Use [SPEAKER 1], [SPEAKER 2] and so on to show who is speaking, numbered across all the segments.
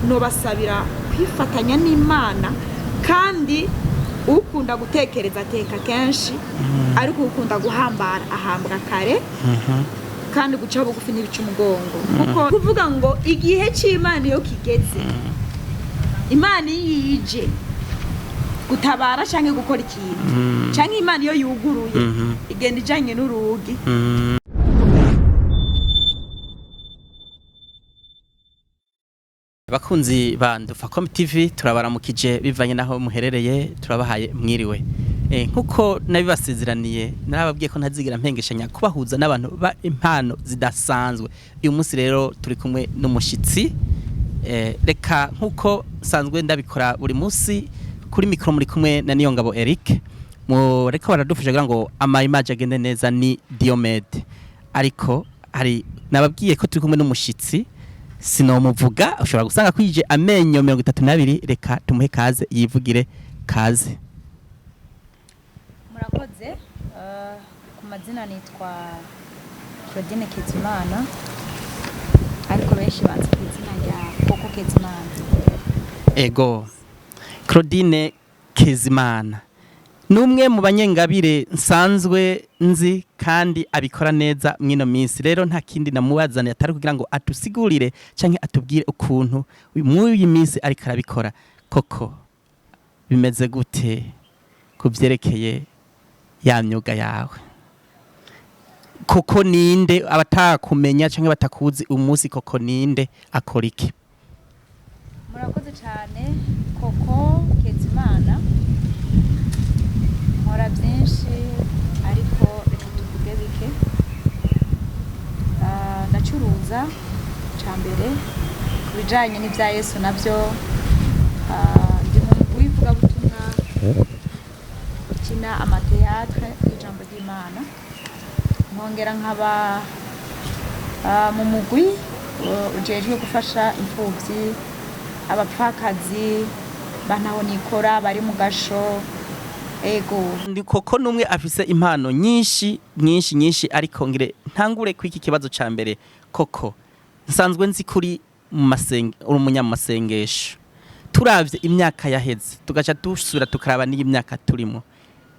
[SPEAKER 1] nobasabira kwifatanya n'Imana kandi ukunda gutekereza ateka kenshi ariko ukunda guhambara ahambwa kare kandi guca bugufi ntibica umugongo kuko kuvuga ngo igihe cy'Imana iyo kigeze Imana yije gutabara canke gukora ikintu canke Imana iyo yuguruye igenda ijanye n'urugi.
[SPEAKER 2] Bakunzi ba Ndufacom TV turabaramukije bivanye naho muherereye turabahaye mwiriwe nkuko nabibasezeraniye narababwiye ko ntazigira mpengeshanya kubahuza n'abantu ba impano zidasanzwe. Uyu munsi rero turi kumwe n'umushitsi reka nkuko sanzwe ndabikora buri munsi kuri mikro muri kumwe na Niyongabo Eric mu reka baradufasha kugira ngo ama image agende neza ni Diomede ariko hari nababwiye ko turi kumwe n'umushitsi sinomuvuga ushobora gusanga kwije amenyo 32 reka tumuhe kaze yivugire kaze.
[SPEAKER 3] Murakoze ku mazina nitwa Coco Kezimana ariko benshi banzi ku izina rya Coco Kezimana.
[SPEAKER 2] Ego Claudine Kezimana numwe mu banyengabire nsanzwe nzi kandi abikora neza mwino minsi rero nta kindi namubazana atari kugira ngo atusigurire canke atubwire ukuntu uyu minsi ariko arabikora. Koko bimeze gute kuvyerekeye ya myuga yawe? Koko ninde abatakumenya canke batakuzi umunsi koko ninde akora iki?
[SPEAKER 3] Murakoze cyane Coco Kezimana nkora byinshi ariko reka tuvuge bike. Ndacuruza cyambere kubijanye n'ibya Yesu navyo ndi mu wivuga butumwa kina amateatre ijambo ry'Imana nkongera nkaba mu mugwi ujejwe gufasha imfuvyi abapfakazi bantaho nikora bari mu gasho. Ego
[SPEAKER 2] ndi Koko numwe afise impano nyinshi ariko ngire ntangure kwiki kibazo ca mbere. Koko nsanzwe nzi kuri mu masenge umunyamasengesho turavye imyaka yaheze tugaca dusubira tukaraba n'iyi myaka turimo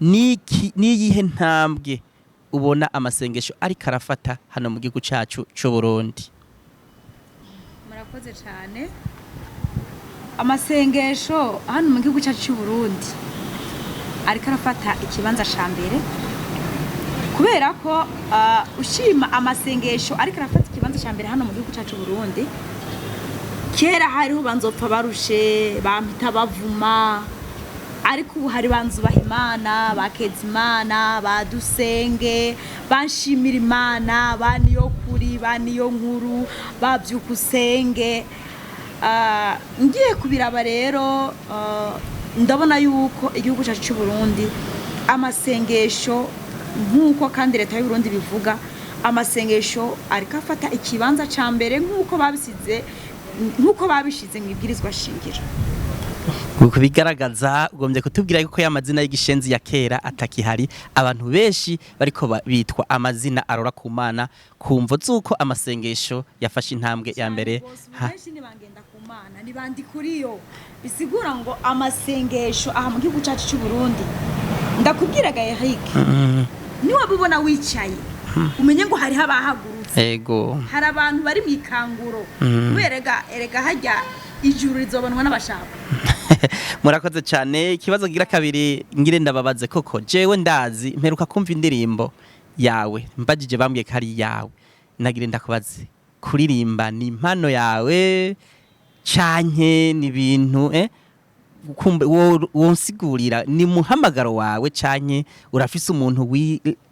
[SPEAKER 2] niyihe ntambwe ubona amasengesho ariko arafata hano mu gihugu cacu cyo Burundi?
[SPEAKER 3] Murakoze cyane. Amasengesho hano mu gihugu cyacu cy'u Burundi ariko arafata ikibanza ca mbere kubera ko ushima amasengesho ariko arafata ikibanza ca mbere hano mu gihugu cyacu Burundi. Kera hariho banzopfa barushe bampita bavuma ariko ubu hari banzubaha Imana bakezimana badusenge banshimira Imana baniyo kuri baniyo nkuru bavyukusenge. Ngiye kubiraba rero ndabona yuko igihugu cyacu cy'u Burundi amasengesho nkuko kandi leta y'u Burundi bivuga amasengesho ariko afata ikibanza ca mbere nkuko babishize mu ibwirizwa shingiro.
[SPEAKER 2] Kuko bigaragaza ugombye kutubwira yuko y'amazina y'igishenzi ya kera atakihari abantu benshi bariko bitwa amazina arora ku Mana kumvo zuko amasengesho yafashe intambwe ya mbere.
[SPEAKER 1] Benshi nibangenda ku Mana nibandi kuriyo bisigura ngo amasengesho aha mu gihugu cyacu cy'u Burundi ndakubwiraga Eric ni wabubona wicaye umenye ngo hari habahagurutse.
[SPEAKER 2] Ego
[SPEAKER 1] hari abantu bari mu ikanguro erega hajya ijuru rizobonwa n'abashaka.
[SPEAKER 2] Murakoze cyane. Ikibazo gira kabiri ngire ndababaze Koko jewe ndazi mperuka kumva indirimbo yawe mbajije bambwiye ko ari yawe nagire ndakubaze kuririmba ni impano yawe canke ni ibintu kumbe wonsigurira ni muhamagaro wawe canke urafise umuntu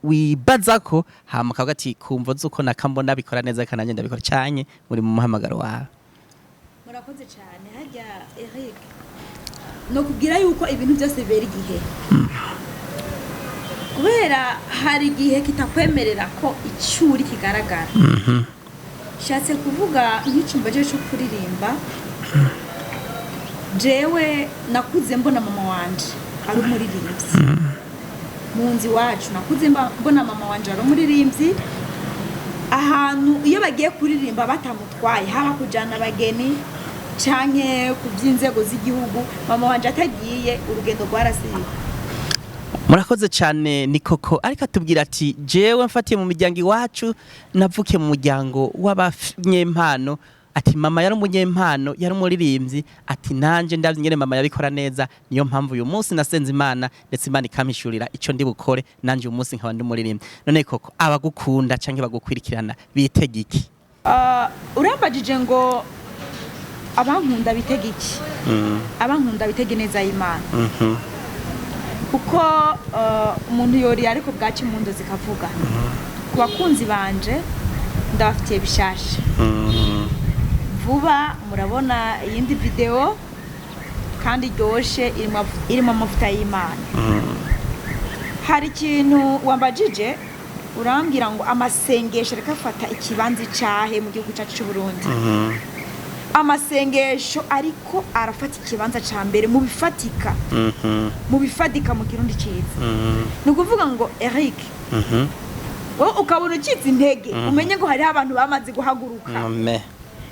[SPEAKER 2] wibaza ko hama kagati kumva zuko nakambona bikora neza kananye ndabikora canke muri mu muhamagaro wawe?
[SPEAKER 1] Murakoze cyane hajya Eric no kugira yuko ibintu byose bibera igihe kubera hari igihe kitakwemerera ko icyuri kigaragara. Shatse kuvuga nk'icumba cyo kuririmba jewe nakuze mbona mama wanje ari umuririmvyi mu nzi wacu nakuze mbona mama wanje ari umuririmvyi ahantu iyo bagiye kuririmba batamutwaye haba kujana abageni canke ku by'inzego z'igihugu mama wanje atagiye urugendo rwarasiba.
[SPEAKER 2] Murakoze cyane ni Coco ariko atubwira ati jewe mfatiye mu miryango iwacu navuke mu muryango w'abanyempano ati mama yari umunyempano yari umuririmvyi ati nanje ndavye nyene mama yabikora neza niyo mpamvu uyu munsi nasenze Imana ndetse Imana ikamishurira ico ndi bukore nanje uyu munsi nkaba ndi umuririmvyi. None Coco abagukunda canke bagukwirikirana bitege iki?
[SPEAKER 1] Urambajije ngo abankunda bitege iki? Abankunda bitege neza Imana. Kuko umuntu yori ariko bwaci impundu zikavuga. Ku bakunzi banje ndabafitiye bishasha. Vuba murabona iyindi video kandi iryoshe irimo amavuta y'Imana. Hari ikintu wambajije urambwira ngo amasengesho reka fata ikibanza cyahe mu gihugu cyacu cy'u Burundi. Amasengesho ariko arafata ikibanza ca mbere mu bifatika. Mu bifatika mu kirundi ciza. Ni ukuvuga ngo Eric wowe ukabona ucitse intege umenye ngo hari abantu bamaze guhaguruka.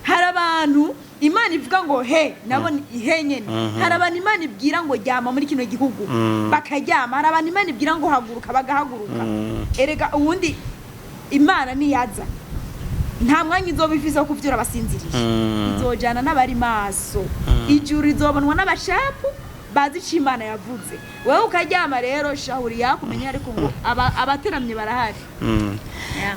[SPEAKER 1] Hari abantu Imana ivuga ngo he nabone ihenyene. Hari abantu Imana ibwira ngo ryama muri kino gihugu bakaryama. Hari abantu Imana ibwira ngo haguruka bagahaguruka. Erega ubundi Imana niyaza nta mwanya izobifise wo kuvyura abasinziriye. Izojana n'abari maso. Ijuru izobonwa n'abashapu bazi ico Imana yavuze. Wewe ukaryama rero shahuri yakumenya ariko ngo abateramye barahari.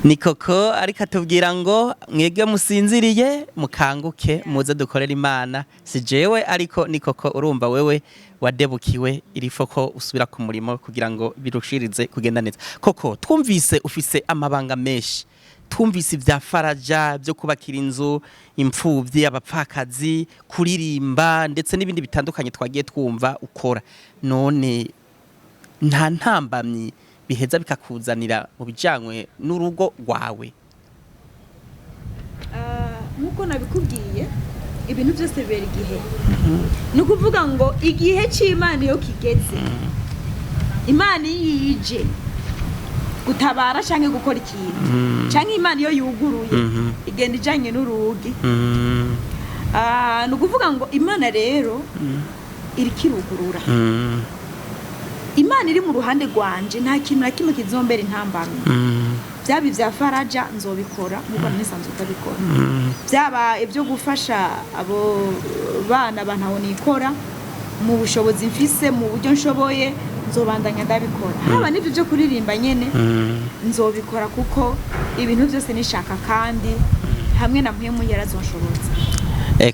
[SPEAKER 2] Ni Coco ariko atubwira ngo mwege musinziriye mukanguke muze dukorera Imana si jewe ariko ni Coco urumva wewe wadebukiwe irifo ko usubira ku murimo kugira ngo birushirize kugenda neza. Coco twumvise ufise amabanga menshi. Twumvise ibya FARAJA byo kubakira inzu impfuvyi abapfakazi kuririmba ndetse n'ibindi bitandukanye twagiye twumva ukora. None nta ntambamyi biheza bikakuzanira mu bijanywe n'urugo rwawe?
[SPEAKER 1] Nkuko nabikubwiye ibintu byose bibera igihe. Ni ukuvuga ngo igihe cy'Imana iyo kigeze Imana yije gutabara canke gukora ikintu canke Imana iyo yuguruye igenda ijanye n'urugi. Ni ukuvuga ngo Imana rero iri kirugurura. Imana iri mu ruhande rwanje nta kintu na kimwe kizombera intambamye. Byaba ibya FARAJA nzobikora nkuko nisanzwe utabikora. Byaba ibyo gufasha abo bana bantaho nikora mu bushobozi mfise mu buryo nshoboye nzobandanya ndabikora. Haba n'ibyo byo kuririmba nyene nzobikora kuko ibintu byose nishaka kandi hamwe na mpemu yarazonshobotse.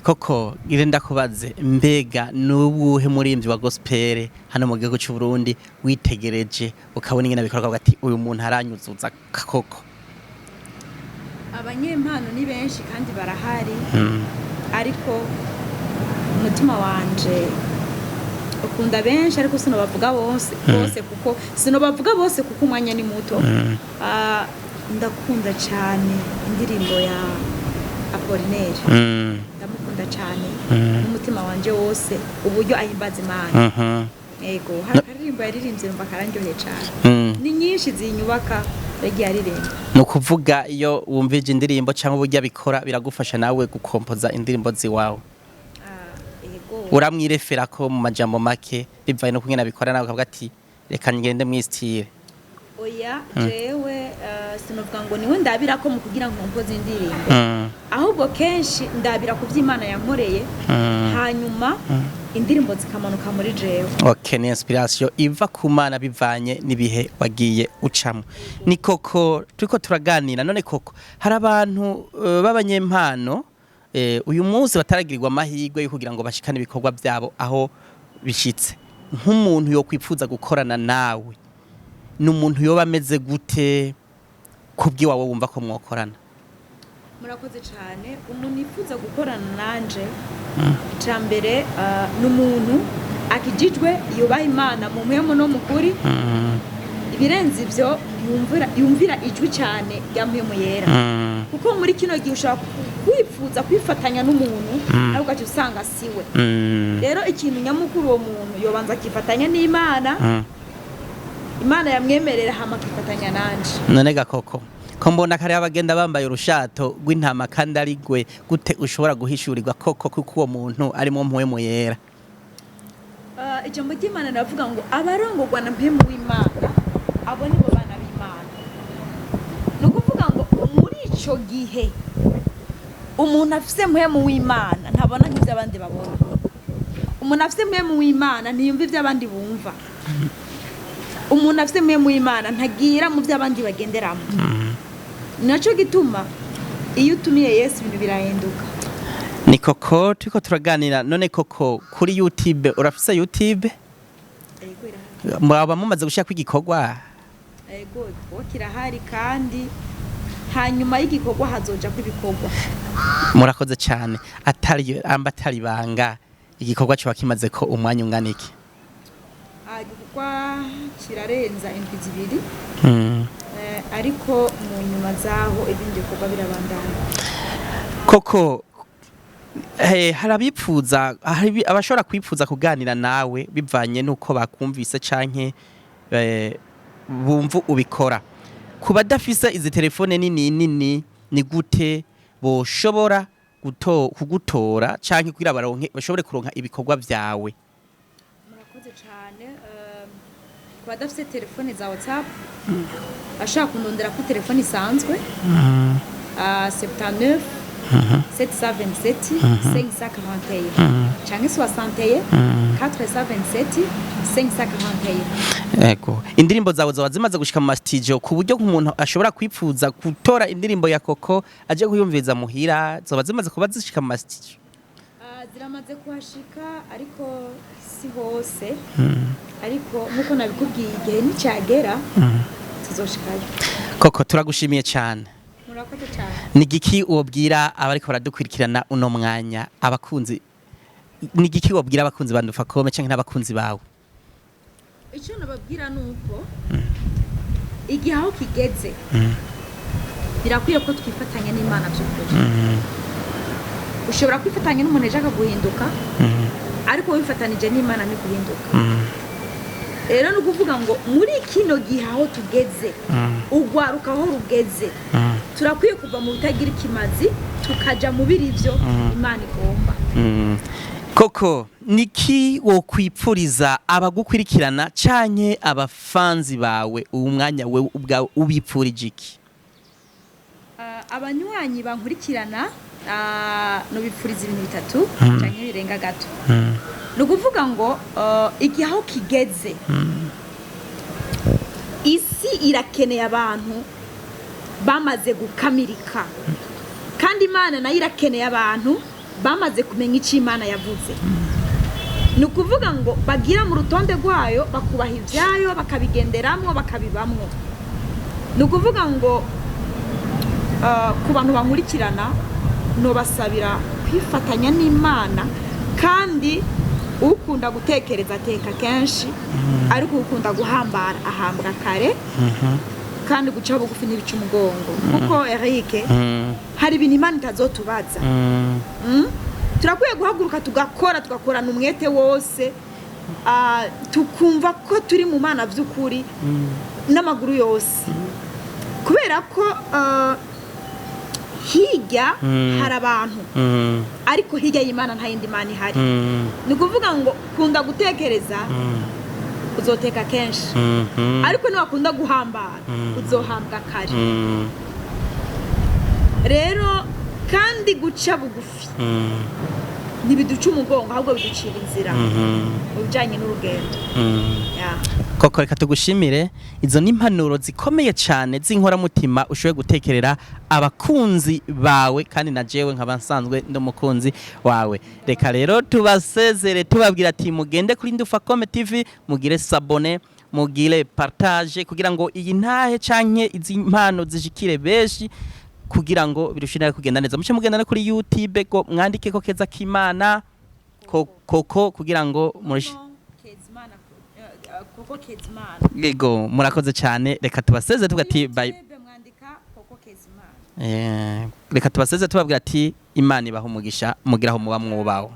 [SPEAKER 2] Coco irenda kubaze mbega nubuhe muririmvyi wa gospel hano mu gihugu cy'u Burundi witegereje ukabona ingene bikorwa ati uyu muntu aranyuzuza Coco?
[SPEAKER 1] Abanyempano ni benshi kandi barahari ariko umutima wanje ukunda benshi ariko sinobavuga bose kuko umwanya ni muto. Ndakunda cyane indirimbo ya Apollinaire. Ndamukunda cyane n'umutima wanje wose uburyo ahimbaza Imana. Yego hakaririmbo yaririmbye numva karandyohe cyane. Ni nyinshi zinyubaka yagiye aririmba.
[SPEAKER 2] No kuvuga iyo wumvije indirimbo cyangwa uburyo abikora biragufasha nawe gukompoza indirimbo ziwawe? Uramwirefera ko mu majambo make bivaye no kungena bikora nawe ukavuga ati reka ngende mwistire?
[SPEAKER 1] Oya jewe sinovuga ngo niwe ndabira ko mu kugira ngo mpoze indirimbo. Ahubwo kenshi ndabira ku by'Imana yankoreye hanyuma indirimbo zikamanuka muri jewe.
[SPEAKER 2] Okay, ni inspiration iva ku Mana bivanye nibihe wagiye ucamo. Ni Coco turiko turaganira. None Coco hari abantu b'abanyempano uyu munsi bataragirirwa amahirwe yo kugira ngo bashikane ibikorwa byabo aho bishitse. Nk'umuntu yo kwipfuza gukorana nawe n'umuntu yoba ameze gute kubwi wawe wumva ko mwokorana?
[SPEAKER 1] Murakoze cyane. Umuntu yifuza gukorana nanje cyambere n'umuntu akijijwe yubaha Imana mu mpemu no mukuri. Ibirenze ivyo yumvira ijwi cyane rya mpemu yera. Kuko muri kino gihe ushaka kwifuza kwifatanya n'umuntu ariko gace usanga siwe. Rero ikintu nyamukuru uwo muntu yobanza kifatanya n'Imana. Imana yamwemerera hama kifatanya nanje.
[SPEAKER 2] None ga Coco ko mbona kare abagenda bambaye urushato rw'intama kandi ari gwe gute ushobora guhishurirwa koko kuko uwo muntu arimo mpwemu yera?
[SPEAKER 1] Ijambo ry'Imana navuga ngo abarongorwa na mpemu w'Imana abo nibo bana b'Imana. No kuvuga ngo muri ico gihe umuntu afise mpemu w'Imana ntabona nk'ivyo abandi babona. Umuntu afise mpemu w'Imana ntiyumva ivyo abandi bumva. Umuntu afise mpemu w'Imana ntagira mu vyo abandi bagenderamo. Naco gituma iyo utumiye Yesu ibintu birahinduka.
[SPEAKER 2] Ni Coco turiko turaganira none Coco kuri YouTube urafise YouTube? Mwaba mumaze gushaka igikorwa?
[SPEAKER 1] Ego kirahari kandi hanyuma y'igikorwa hazoja kwibikorwa.
[SPEAKER 2] Murakoze cyane atari banga igikorwa cyo kimaze ko umwanya ungana iki?
[SPEAKER 1] Igikorwa kirarenza indwi zibiri. Ariko mu nyuma zaho ibindi bikorwa birabandana.
[SPEAKER 2] Coco harabipfuza abashobora kwipfuza kuganira nawe bivanye nuko bakumvise canke bumva ubikora. Kuba dafise izi telefone nini ni gute boshobora kugutora canke kugira baronke bashobore kuronka ibikorwa vyawe?
[SPEAKER 1] Murakoze cyane. Kuba dafise telefone za WhatsApp ashaka kundondera ku telefone isanzwe 79 727 541 canke 61 427 541.
[SPEAKER 2] Ego indirimbo zawe zawa zimaze gushika mu studio ku buryo umuntu ashobora kwipfuza gutora indirimbo ya Coco aje kuyumviza muhira zoba zimaze kuba zishika mu studio?
[SPEAKER 1] Ziramaze kuhashika ariko si hose. Ariko nkuko nabikubwiye igihe nicagera tuzoshikayo.
[SPEAKER 2] Coco turagushimiye cyane.
[SPEAKER 1] Murakoze cyane.
[SPEAKER 2] Nigiki wobwira abariko baradukurikirana uno mwanya abakunzi nigiki wobwira abakunzi ba Ndufacom canke n'abakunzi bawe?
[SPEAKER 1] Icyo nababwira nuko igihe aho kigeze birakwiye ko twifatanya n'Imana by'ukuri. Ushobora kwifatanya n'umuntu ejo akaguhinduka ariko wifatanije n'Imana ni guhinduka. Rero no kuvuga ngo muri kino gihe aho tugeze ugwaruka aho rugeze turakwiye kuva mu bitagira ikimazi tukaja mu birivyo Imana igomba.
[SPEAKER 2] Coco niki wo kwipfuriza abagukurikirana canke abafanzi bawe uwo mwanya we ubwawe ubipfurije iki?
[SPEAKER 1] Abanywanyi bankurikirana no bipfuriza ibintu bitatu canke birenga gato. No kuvuga ngo igihe aho kigeze isi irakeneye abantu bamaze gukamirika kandi Imana nayo irakeneye abantu bamaze kumenya icyo Imana yavuze. Ni ukuvuga ngo bagira mu rutonde rwayo bakubaha ibyayo bakabigenderamwo bakabibamwo. Ni ukuvuga ngo ku bantu bankurikirana no basabira kwifatanya n'Imana kandi ukunda gutekereza ateka kenshi ariko ukunda guhambara ahambwa kare kandi guca bugufi ntibica umugongo kuko Eric hari ibintu Imana itazotubaza. Turakwiye guhaguruka tugakorana umwete wose tukumva ko turi mu Mana by'ukuri n'amaguru yose kubera ko hirya hari abantu ariko hirya y'Imana nta yindi Mana ihari. Ni kuvuga ngo kunda gutekereza uzoteka kenshi ariko niwakunda guhambara uzohambwa kare. Rero kandi guca bugufi ntibiduca umugongo ahubwo biducira inzira ubujanye n'urugendo.
[SPEAKER 2] Coco reka tugushimire izo n'impanuro zikomeye cyane z'inkoramutima ushoboye gutekerera abakunzi bawe kandi na jewe nk'abansanzwe ndumukunzi wawe. Reka rero tubasezere tubabwira ati mugende kuri Ndufacom TV mugire sabone mugire partage kugira ngo iyi ntahe canke izi mpano zishikire beshi kugira ngo birushine kugenda neza. Muce mugenda kuri YouTube ko mwandike ko Keza Kimana Coco kugira ngo murishi
[SPEAKER 1] Coco Kezimana.
[SPEAKER 2] Yego murakoze cyane reka tubaseze tugati bye.
[SPEAKER 1] Mwandika Coco Kezimana.
[SPEAKER 2] Reka tubaseze tubabwira ati Imana ibaho umugisha mugiraho muba mwubaho.